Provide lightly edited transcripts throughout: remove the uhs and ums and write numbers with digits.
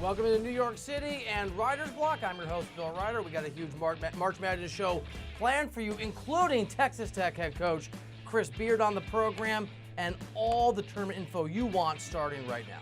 Welcome to New York City and Reiter's Block. I'm your host, Bill Reiter. We got a huge March Madness show planned for you, including Texas Tech head coach Chris Beard on the program and all the tournament info you want starting right now.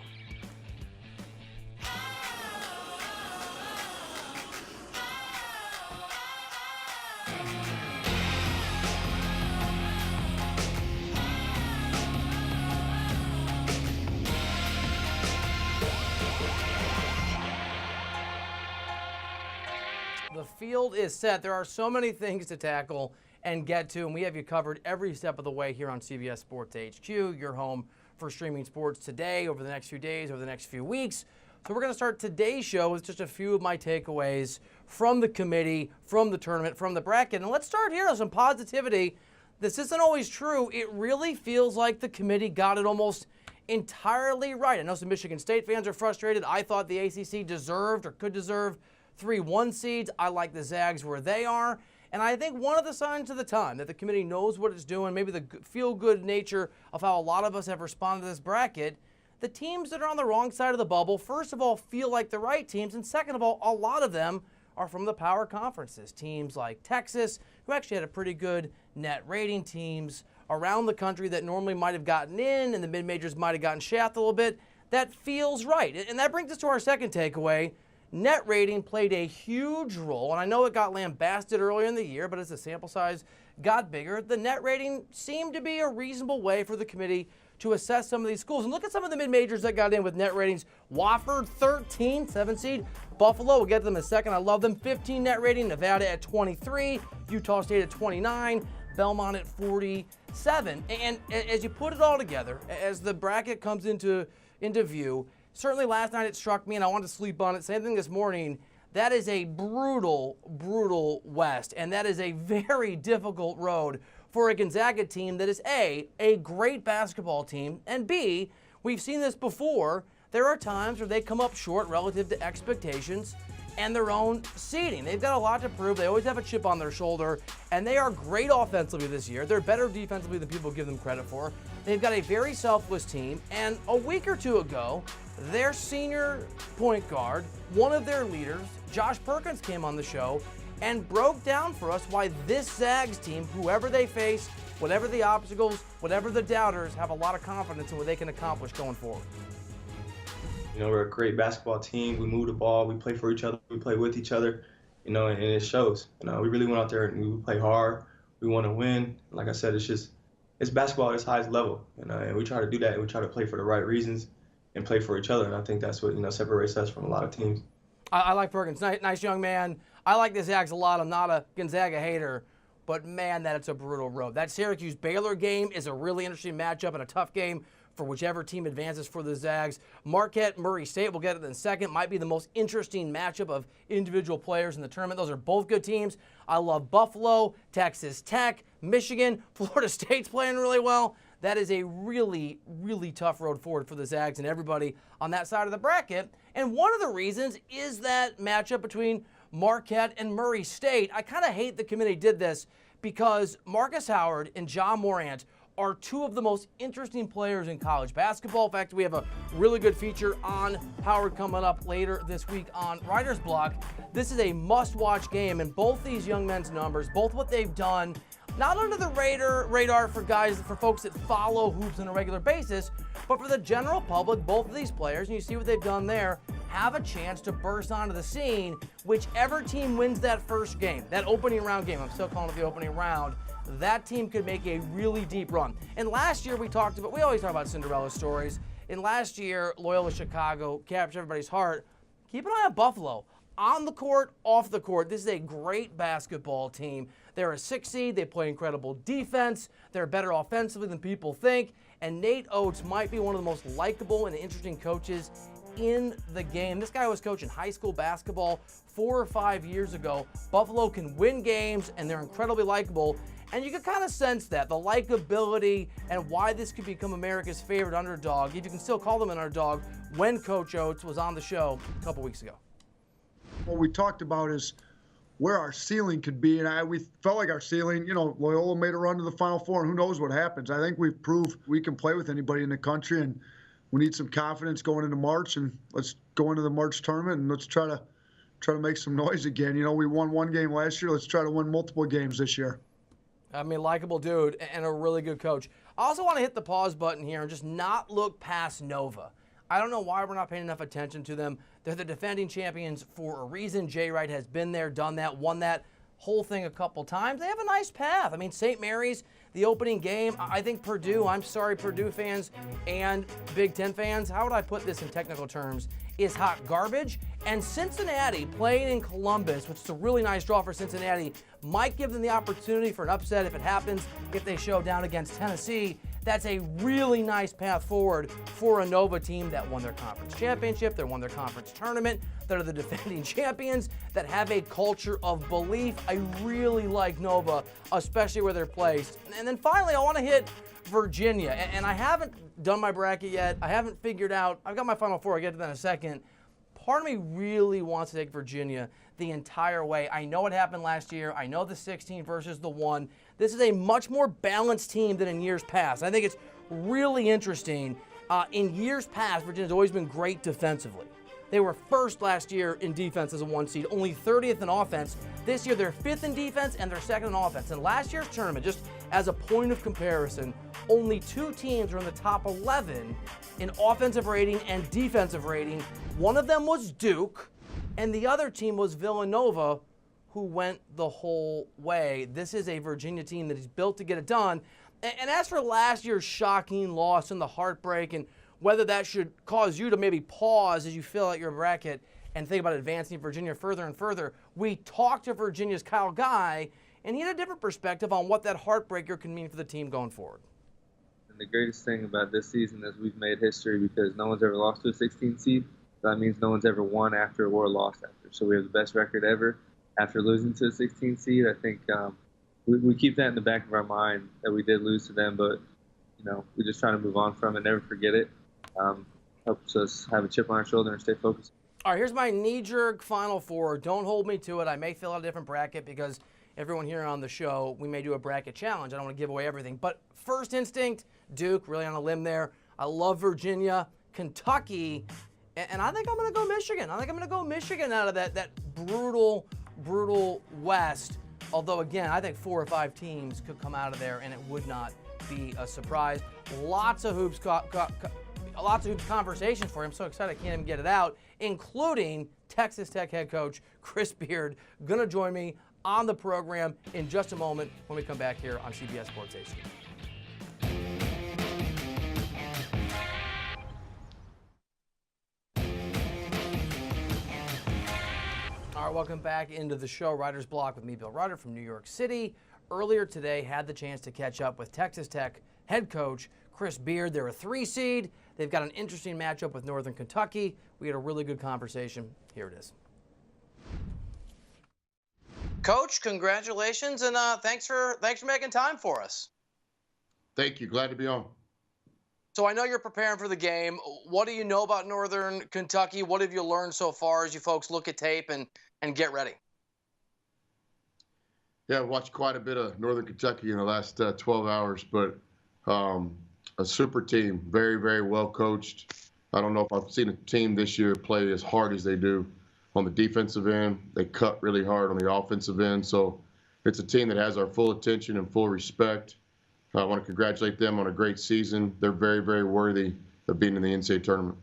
The field is set. There are so many things to tackle and get to, and we have you covered every step of the way here on CBS Sports HQ, your home for streaming sports today, over the next few days, over the next few weeks. So we're going to start today's show with just a few of my takeaways from the committee, from the tournament, from the bracket. And let's start here with some positivity. This isn't always true. It really feels like the committee got it almost entirely right. I know some Michigan State fans are frustrated. I thought the ACC deserved or could deserve 3 1 seeds. I like the Zags where they are. And I think one of the signs of the time that the committee knows what it's doing, maybe the feel-good nature of how a lot of us have responded to this bracket, the teams that are on the wrong side of the bubble, first of all, feel like the right teams, and second of all, a lot of them are from the power conferences. Teams like Texas, who actually had a pretty good net rating, teams around the country that normally might have gotten in and the mid-majors might have gotten shafted a little bit. That feels right. And that brings us to our second takeaway. Net rating played a huge role, and I know it got lambasted earlier in the year, but as the sample size got bigger, the net rating seemed to be a reasonable way for the committee to assess some of these schools. And look at some of the mid-majors that got in with net ratings. Wofford, 13, 7 seed. Buffalo, we'll get to them in a second. I love them. 15 net rating. Nevada at 23. Utah State at 29. Belmont at 47. And as you put it all together, as the bracket comes into view, certainly last night it struck me, and I wanted to sleep on it. Same thing this morning. That is a brutal, brutal West, and that is a very difficult road for a Gonzaga team that is A, a great basketball team, and B, we've seen this before. There are times where they come up short relative to expectations and their own seeding. They've got a lot to prove. They always have a chip on their shoulder, and they are great offensively this year. They're better defensively than people give them credit for. They've got a very selfless team, and a week or two ago, their senior point guard, one of their leaders, Josh Perkins, came on the show and broke down for us why this Zags team, whoever they face, whatever the obstacles, whatever the doubters, have a lot of confidence in what they can accomplish going forward. You know, we're a great basketball team. We move the ball. We play for each other. We play with each other, you know, and it shows. You know, we really went out there and we play hard. We want to win. Like I said, it's basketball at its highest level, you know, and we try to do that, and we try to play for the right reasons and play for each other. And I think that's what, you know, separates us from a lot of teams. I like Perkins. Nice young man. I like the Zags a lot. I'm not a Gonzaga hater, but man, that it's a brutal road. That Syracuse-Baylor game is a really interesting matchup and a tough game for whichever team advances for the Zags. Marquette-Murray State, we'll get it in a second, might be the most interesting matchup of individual players in the tournament. Those are both good teams. I love Buffalo, Texas Tech, Michigan, Florida State's playing really well. That is a really, really tough road forward for the Zags and everybody on that side of the bracket. And one of the reasons is that matchup between Marquette and Murray State. I kind of hate the committee did this because Marcus Howard and John Morant are two of the most interesting players in college basketball. In fact, we have a really good feature on Howard coming up later this week on Reiter's Block. This is a must-watch game, and both these young men's numbers, both what they've done, not under the radar for folks that follow hoops on a regular basis, but for the general public, both of these players, and you see what they've done there, have a chance to burst onto the scene. Whichever team wins that first game, that opening round game, I'm still calling it the opening round, that team could make a really deep run. And last year we always talk about Cinderella stories. And last year, Loyola Chicago captured everybody's heart. Keep an eye on Buffalo. On the court, off the court, this is a great basketball team. They're a 6 seed. They play incredible defense. They're better offensively than people think. And Nate Oates might be one of the most likable and interesting coaches in the game. This guy was coaching high school basketball 4 or 5 years ago. Buffalo can win games, and they're incredibly likable. And you can kind of sense that, the likability and why this could become America's favorite underdog, if you can still call them an underdog, when Coach Oates was on the show a couple weeks ago. What we talked about is where our ceiling could be, and we felt like our ceiling, you know, Loyola made a run to the Final Four, and who knows what happens. I think we've proved we can play with anybody in the country, and we need some confidence going into March, and let's go into the March tournament and let's try to make some noise again. You know, we won one game last year. Let's try to win multiple games this year. I mean, likable dude and a really good coach. I also want to hit the pause button here and just not look past Nova. I don't know why we're not paying enough attention to them. They're the defending champions for a reason. Jay Wright has been there, done that, won that whole thing a couple times. They have a nice path. I mean, St. Mary's, the opening game, I think Purdue, I'm sorry, Purdue fans and Big Ten fans, how would I put this in technical terms, is hot garbage. And Cincinnati playing in Columbus, which is a really nice draw for Cincinnati, might give them the opportunity for an upset if it happens, if they show down against Tennessee. That's a really nice path forward for a Nova team that won their conference championship, that won their conference tournament, that are the defending champions, that have a culture of belief. I really like Nova, especially where they're placed. And then finally, I want to hit Virginia. And I haven't done my bracket yet. I haven't figured out. I've got my Final Four. I'll get to that in a second. Part of me really wants to take Virginia the entire way. I know what happened last year. I know the 16 versus the 1. This is a much more balanced team than in years past. I think it's really interesting. In years past, Virginia's always been great defensively. They were first last year in defense as a 1 seed, only 30th in offense. This year, they're 5th in defense and they're 2nd in offense. In last year's tournament, just as a point of comparison, only 2 teams are in the top 11 in offensive rating and defensive rating. One of them was Duke, and the other team was Villanova, who went the whole way. This is a Virginia team that is built to get it done. And as for last year's shocking loss and the heartbreak and whether that should cause you to maybe pause as you fill out your bracket and think about advancing Virginia further and further, we talked to Virginia's Kyle Guy, and he had a different perspective on what that heartbreaker can mean for the team going forward. And the greatest thing about this season is we've made history because no one's ever lost to a 16 seed. That means no one's ever won after or lost after. So we have the best record ever after losing to a 16 seed. I think we keep that in the back of our mind that we did lose to them, but we're just trying to move on from it, never forget it. Helps us have a chip on our shoulder and stay focused. All right, here's my knee-jerk Final Four. Don't hold me to it. I may fill out a different bracket because everyone here on the show, we may do a bracket challenge. I don't want to give away everything. But first instinct, Duke, really on a limb there. I love Virginia, Kentucky, and I think I'm going to go Michigan. I think I'm going to go Michigan out of that brutal West. Although, again, I think 4 or 5 teams could come out of there, and it would not be a surprise. Lots of hoops conversations for him. I'm so excited I can't even get it out, including Texas Tech head coach Chris Beard, going to join me on the program in just a moment when we come back here on CBS Sports HQ. All right, welcome back into the show. Writer's Block with me, Bill Reiter from New York City. Earlier today, had the chance to catch up with Texas Tech head coach Chris Beard. They're a 3 seed. They've got an interesting matchup with Northern Kentucky. We had a really good conversation. Here it is. Coach, congratulations, and thanks for making time for us. Thank you. Glad to be on. So I know you're preparing for the game. What do you know about Northern Kentucky? What have you learned so far as you folks look at tape and get ready? Yeah, I watched quite a bit of Northern Kentucky in the last 12 hours, but a super team, very, very well coached. I don't know if I've seen a team this year play as hard as they do on the defensive end. They cut really hard on the offensive end. So it's a team that has our full attention and full respect. I want to congratulate them on a great season. They're very, very worthy of being in the NCAA tournament.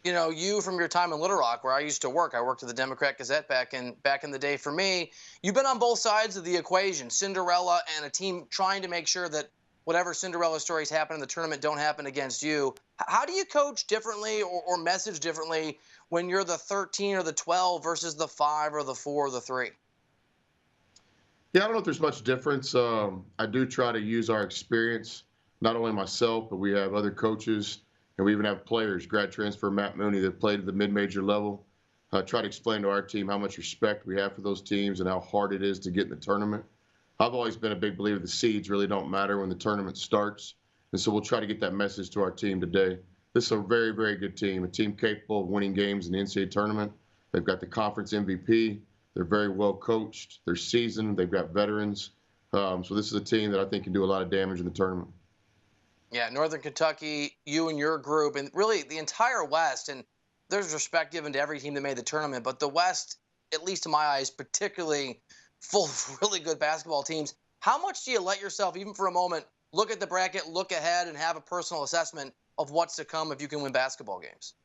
You know, you from your time in Little Rock, where I used to work, I worked at the Democrat Gazette back in the day for me. You've been on both sides of the equation, Cinderella and a team trying to make sure that whatever Cinderella stories happen in the tournament don't happen against you. How do you coach differently or message differently when you're the 13 or the 12 versus the 5 or the 4 or the 3? Yeah, I don't know if there's much difference. I do try to use our experience, not only myself, but we have other coaches, and we even have players, grad transfer Matt Mooney, that played at the mid-major level. Try to explain to our team how much respect we have for those teams and how hard it is to get in the tournament. I've always been a big believer the seeds really don't matter when the tournament starts, and so we'll try to get that message to our team today. This is a very, very good team, a team capable of winning games in the NCAA tournament. They've got the conference MVP. They're very well coached. They're seasoned. They've got veterans. So this is a team that I think can do a lot of damage in the tournament. Yeah, Northern Kentucky, you and your group, and really the entire West. And there's respect given to every team that made the tournament, but the West, at least in my eyes, particularly full of really good basketball teams. How much do you let yourself, even for a moment, look at the bracket, look ahead, and have a personal assessment of what's to come if you can win basketball games?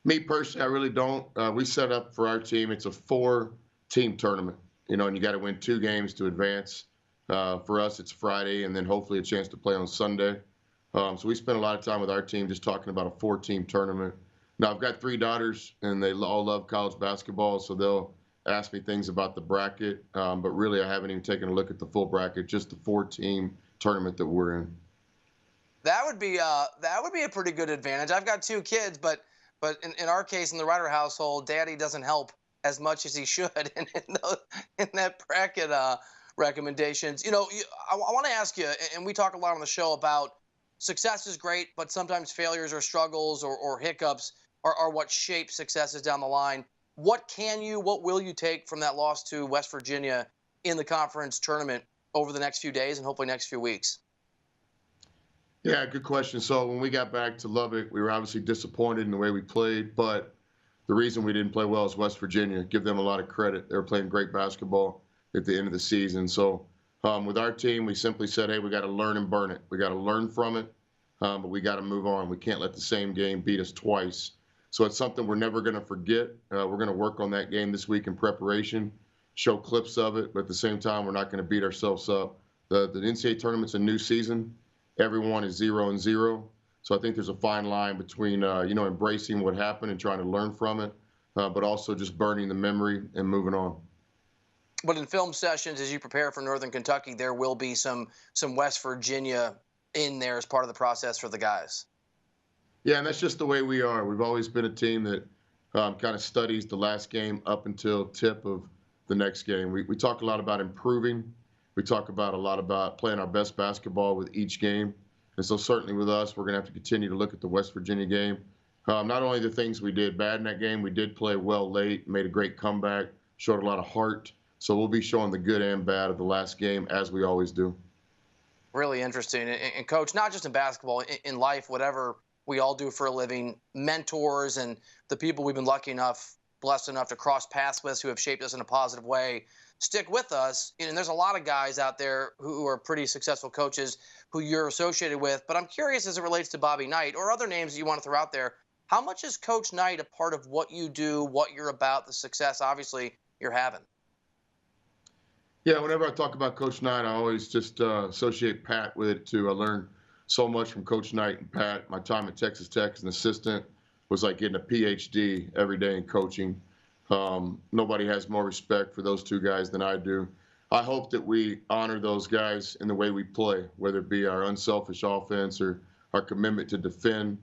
Me personally, I really don't. We set up for our team. It's a 4-team tournament, and you got to win 2 games to advance. For us, it's Friday, and then hopefully a chance to play on Sunday. So we spend a lot of time with our team just talking about a 4-team tournament. Now, I've got 3 daughters, and they all love college basketball, so they'll ask me things about the bracket. But really, I haven't even taken a look at the full bracket, just the 4-team tournament that we're in. That would be a pretty good advantage. I've got 2 kids, but in our case, in the Reiter household, Daddy doesn't help as much as he should in that bracket recommendations. I want to ask you, and we talk a lot on the show about success is great, but sometimes failures or struggles or hiccups are what shape successes down the line. What will you take from that loss to West Virginia in the conference tournament over the next few days and hopefully next few weeks? Yeah, good question. So when we got back to Lubbock, we were obviously disappointed in the way we played, but the reason we didn't play well is West Virginia. Give them a lot of credit. They were playing great basketball at the end of the season. So with our team, we simply said, hey, we got to learn and burn it. We got to learn from it, but we got to move on. We can't let the same game beat us twice. So it's something we're never going to forget. We're going to work on that game this week in preparation, show clips of it, but at the same time, we're not going to beat ourselves up. The NCAA tournament's a new season. Everyone is 0-0. So I think there's a fine line between, embracing what happened and trying to learn from it, but also just burning the memory and moving on. But in film sessions, as you prepare for Northern Kentucky, there will be some West Virginia in there as part of the process for the guys. Yeah, and that's just the way we are. We've always been a team that kind of studies the last game up until tip of the next game. We talk a lot about improving. We talk a lot about playing our best basketball with each game. And so certainly with us, we're going to have to continue to look at the West Virginia game. Not only the things we did bad in that game, we did play well late, made a great comeback, showed a lot of heart. So we'll be showing the good and bad of the last game, as we always do. Really interesting. And Coach, not just in basketball, in life, whatever we all do for a living, mentors and the people we've been blessed enough to cross paths with who have shaped us in a positive way, stick with us. And there's a lot of guys out there who are pretty successful coaches who you're associated with. But I'm curious, as it relates to Bobby Knight or other names that you want to throw out there, how much is Coach Knight a part of what you do, what you're about, the success, obviously, you're having? Yeah, whenever I talk about Coach Knight, I always just associate Pat with it too. I learned so much from Coach Knight and Pat. My time at Texas Tech as an assistant was like getting a PhD every day in coaching. Nobody has more respect for those 2 guys than I do. I hope that we honor those guys in the way we play, whether it be our unselfish offense or our commitment to defend.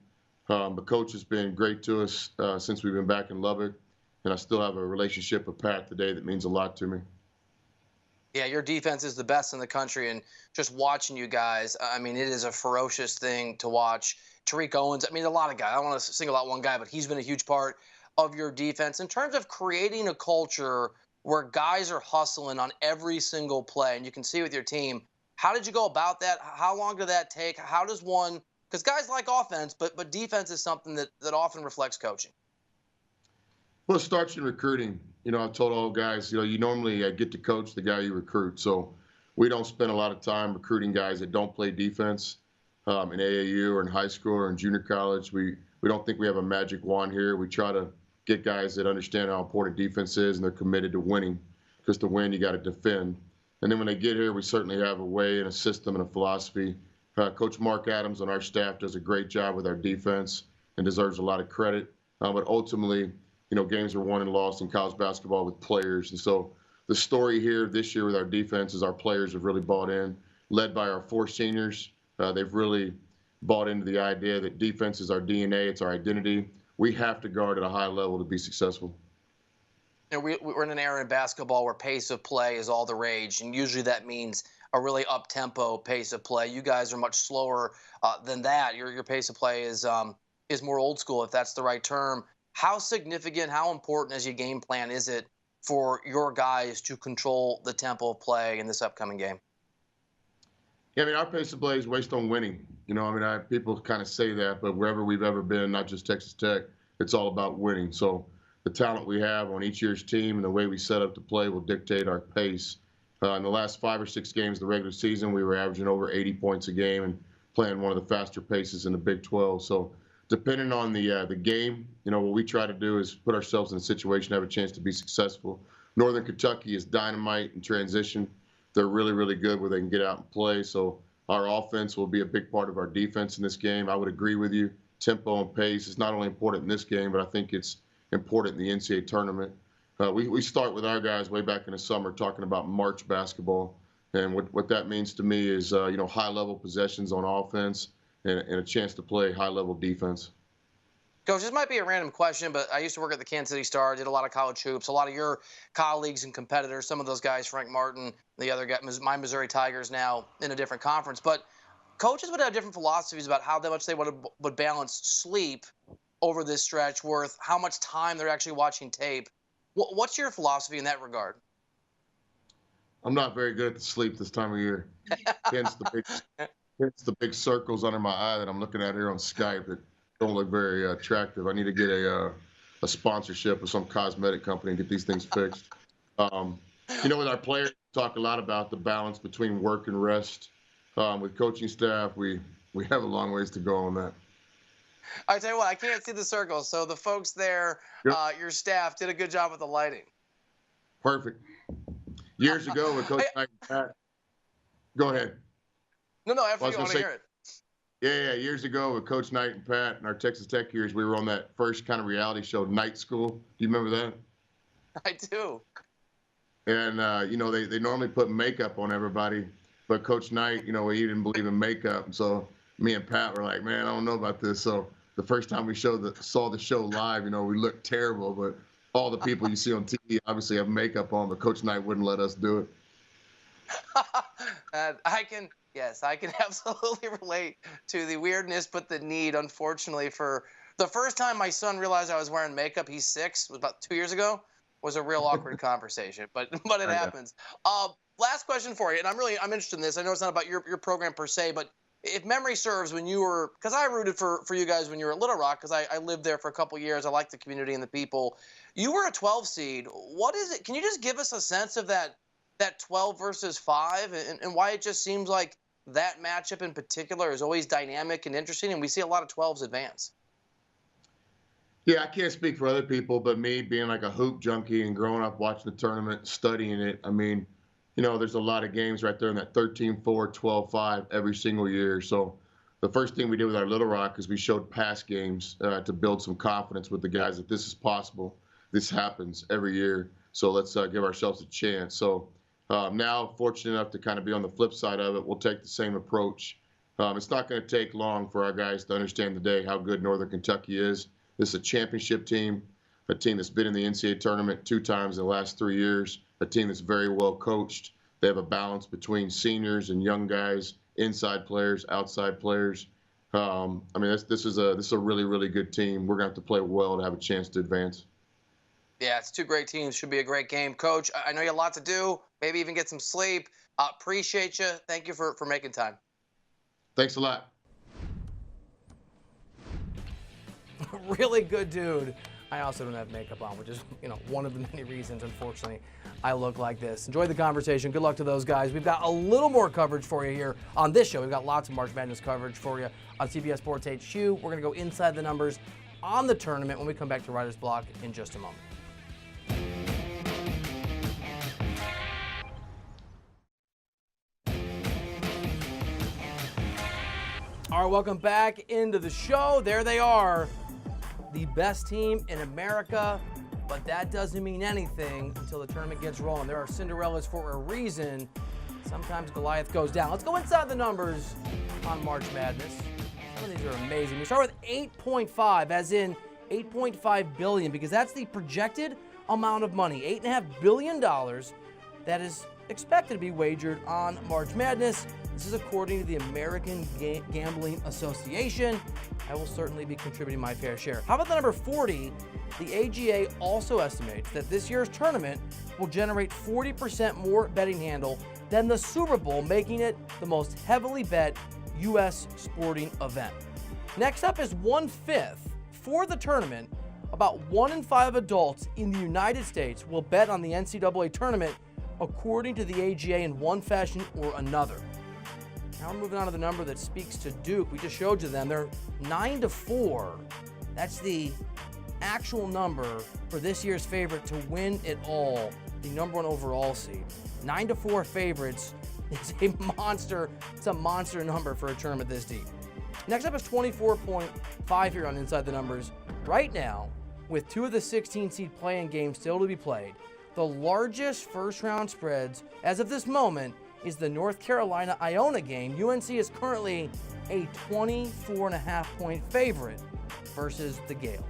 But Coach has been great to us since we've been back in Lubbock, and I still have a relationship with Pat today that means a lot to me. Yeah, your defense is the best in the country, and just watching you guys, I mean, it is a ferocious thing to watch. Tariq Owens, I mean, a lot of guys. I don't want to single out one guy, but he's been a huge part of your defense. In terms of creating a culture where guys are hustling on every single play, and you can see with your team, how did you go about that? How long did that take? How does one – because guys like offense, but defense is something that often reflects coaching. Well, it starts in recruiting. I've told all guys, you normally get to coach the guy you recruit. So we don't spend a lot of time recruiting guys that don't play defense in AAU or in high school or in junior college. We don't think we have a magic wand here. We try to get guys that understand how important defense is and they're committed to winning, because to win, you got to defend. And then when they get here, we certainly have a way and a system and a philosophy. Coach Mark Adams on our staff does a great job with our defense and deserves a lot of credit. But ultimately, games are won and lost in college basketball with players. And so the story here this year with our defense is our players have really bought in, led by our 4 seniors. They've really bought into the idea that defense is our DNA, it's our identity. We have to guard at a high level to be successful. We're in an era in basketball where pace of play is all the rage, and usually that means a really up-tempo pace of play. You guys are much slower than that. Your pace of play is more old school, if that's the right term. How significant, how important as your game plan is it for your guys to control the tempo of play in this upcoming game? Yeah, I mean, our pace of play is based on winning. You know, I mean, people kind of say that, but wherever we've ever been, not just Texas Tech, it's all about winning. So the talent we have on each year's team and the way we set up to play will dictate our pace. In the last 5 or 6 games of the regular season, we were averaging over 80 points a game and playing one of the faster paces in the Big 12. So depending on the game, you know, what we try to do is put ourselves in a situation to have a chance to be successful. Northern Kentucky is dynamite in transition. They're really, really good where they can get out and play. So our offense will be a big part of our defense in this game. I would agree with you. Tempo and pace is not only important in this game, but I think it's important in the NCAA tournament. We start with our guys way back in the summer talking about March basketball. And what that means to me is, you know, high-level possessions on offense and a chance to play high-level defense. Coach, this might be a random question, but I used to work at the Kansas City Star, did a lot of college hoops. A lot of your colleagues and competitors, some of those guys, Frank Martin, the other guy, my Missouri Tigers, now in a different conference. But coaches would have different philosophies about how much they would balance sleep over this stretch worth how much time they're actually watching tape. What's your philosophy in that regard? I'm not very good at the sleep this time of year. Hence the big circles under my eye that I'm looking at here on Skype that don't look very attractive. I need to get a sponsorship with some cosmetic company and get these things fixed. You know, with our players, we talk a lot about the balance between work and rest. With coaching staff, we have a long ways to go on that. I tell you what, I can't see the circles, so the folks there, Yep. your staff, did a good job with the lighting. Perfect. Years ago with Coach Knight and Pat. Go ahead. No, after Well, I was you want to gonna hear it. Yeah, years ago with Coach Knight and Pat and our Texas Tech years, we were on that first kind of reality show, Night School. Do you remember that? I do. And, you know, they normally put makeup on everybody, but Coach Knight, you know, he didn't believe in makeup. And so me and Pat were like, man, I don't know about this. So the first time we saw the show live, you know, we looked terrible, but all the people you see on TV obviously have makeup on, but Coach Knight wouldn't let us do it. I can absolutely relate to the weirdness, but the need, unfortunately, for the first time my son realized I was wearing makeup, he's 6, was about 2 years ago, was a real awkward conversation, but it happens. Last question for you, and I'm interested in this. I know it's not about your program per se, but if memory serves, when you were, because I rooted for you guys when you were at Little Rock, because I lived there for a couple years. I like the community and the people. You were a 12 seed. What is it? Can you just give us a sense of that 12 versus 5 and why it just seems like that matchup in particular is always dynamic and interesting, and we see a lot of 12s advance? Yeah, I can't speak for other people, but me being like a hoop junkie and growing up watching the tournament, studying it, I mean, you know, there's a lot of games right there in that 13-4, 12-5 every single year. So the first thing we did with our Little Rock is we showed past games to build some confidence with the guys that this is possible. This happens every year. So let's give ourselves a chance. So now, fortunate enough to kind of be on the flip side of it, we'll take the same approach. It's not going to take long for our guys to understand today how good Northern Kentucky is. This is a championship team, a team that's been in the NCAA tournament 2 times in the last 3 years, a team that's very well coached. They have a balance between seniors and young guys, inside players, outside players. I mean, this is a really, really good team. We're going to have to play well to have a chance to advance. Yeah, it's 2 great teams. Should be a great game. Coach, I know you have a lot to do, maybe even get some sleep. Appreciate you. Thank you for making time. Thanks a lot. Really good dude. I also don't have makeup on, which is, you know, one of the many reasons, unfortunately, I look like this. Enjoy the conversation. Good luck to those guys. We've got a little more coverage for you here on this show. We've got lots of March Madness coverage for you on CBS Sports HQ. We're going to go inside the numbers on the tournament when we come back to Reiter's Block in just a moment. All right, welcome back into the show. There they are, the best team in America, but that doesn't mean anything until the tournament gets rolling. There are Cinderellas for a reason. Sometimes Goliath goes down. Let's go inside the numbers on March Madness. Some of these are amazing. We start with 8.5, as in $8.5 billion, because that's the projected amount of money, $8.5 billion, that is expected to be wagered on March Madness. This is according to the American Gambling Association. I will certainly be contributing my fair share. How about the number 40? The AGA also estimates that this year's tournament will generate 40% more betting handle than the Super Bowl, making it the most heavily bet U.S. sporting event. Next up is 1/5. For the tournament, about 1 in 5 adults in the United States will bet on the NCAA tournament, according to the AGA, in one fashion or another. Now we're moving on to the number that speaks to Duke. We just showed you them. They're 9-4. That's the actual number for this year's favorite to win it all, the number 1 overall seed. 9-4 favorites is a monster. It's a monster number for a tournament this deep. Next up is 24.5 here on Inside the Numbers. Right now, with 2 of the 16 seed play-in games still to be played, the largest first-round spreads as of this moment is the North Carolina-Iona game. UNC is currently a 24.5-point favorite versus the Gales.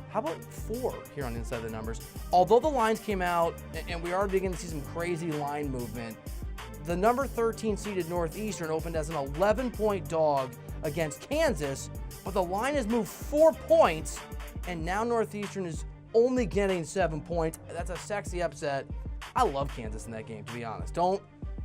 How about 4 here on Inside the Numbers? Although the lines came out and we are beginning to see some crazy line movement, the number 13 seeded Northeastern opened as an 11-point dog against Kansas, but the line has moved 4 points, and now Northeastern is only getting 7 points. That's a sexy upset. I love Kansas in that game, to be honest. I'm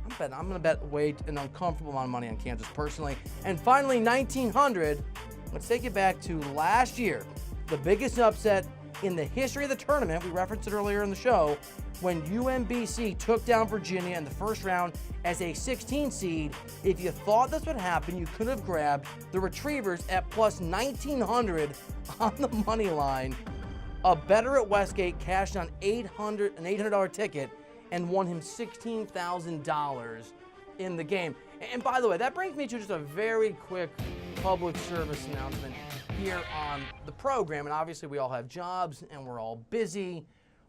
going to bet an uncomfortable amount of money on Kansas personally. And finally, 1900. Let's take it back to last year. The biggest upset in the history of the tournament. We referenced it earlier in the show when UMBC took down Virginia in the first round as a 16 seed. If you thought this would happen, you could have grabbed the Retrievers at plus 1900 on the money line. A bettor at Westgate cashed on an $800 ticket and won him $16,000 in the game. And by the way, that brings me to just a very quick public service announcement here on the program. And obviously we all have jobs and we're all busy,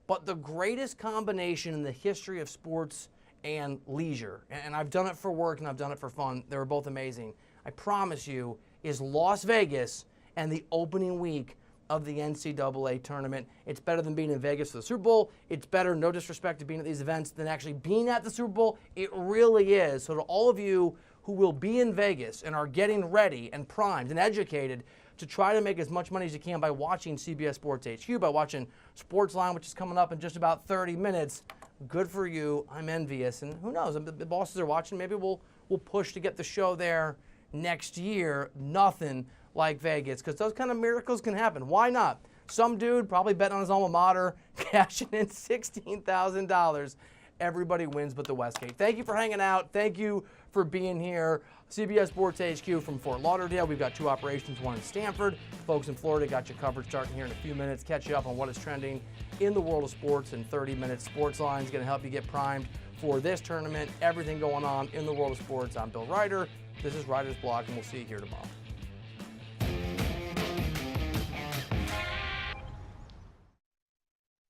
but the greatest combination in the history of sports and leisure, and I've done it for work and I've done it for fun, they were both amazing, I promise you, is Las Vegas and the opening week of the NCAA tournament. It's better than being in Vegas for the Super Bowl. It's better, no disrespect to being at these events, than actually being at the Super Bowl. It really is. So to all of you who will be in Vegas and are getting ready and primed and educated to try to make as much money as you can by watching CBS Sports HQ, by watching Sportsline, which is coming up in just about 30 minutes, good for you. I'm envious. And who knows, the bosses are watching. Maybe we'll push to get the show there next year. Nothing like Vegas, because those kind of miracles can happen. Why not? Some dude probably betting on his alma mater, cashing in $16,000. Everybody wins but the Westgate. Thank you for hanging out. Thank you for being here. CBS Sports HQ from Fort Lauderdale. We've got 2 operations, 1 in Stanford. Folks in Florida got your coverage starting here in a few minutes. Catch you up on what is trending in the world of sports in 30 minutes. Sportsline is going to help you get primed for this tournament. Everything going on in the world of sports. I'm Bill Reiter. This is Reiter's Block, and we'll see you here tomorrow.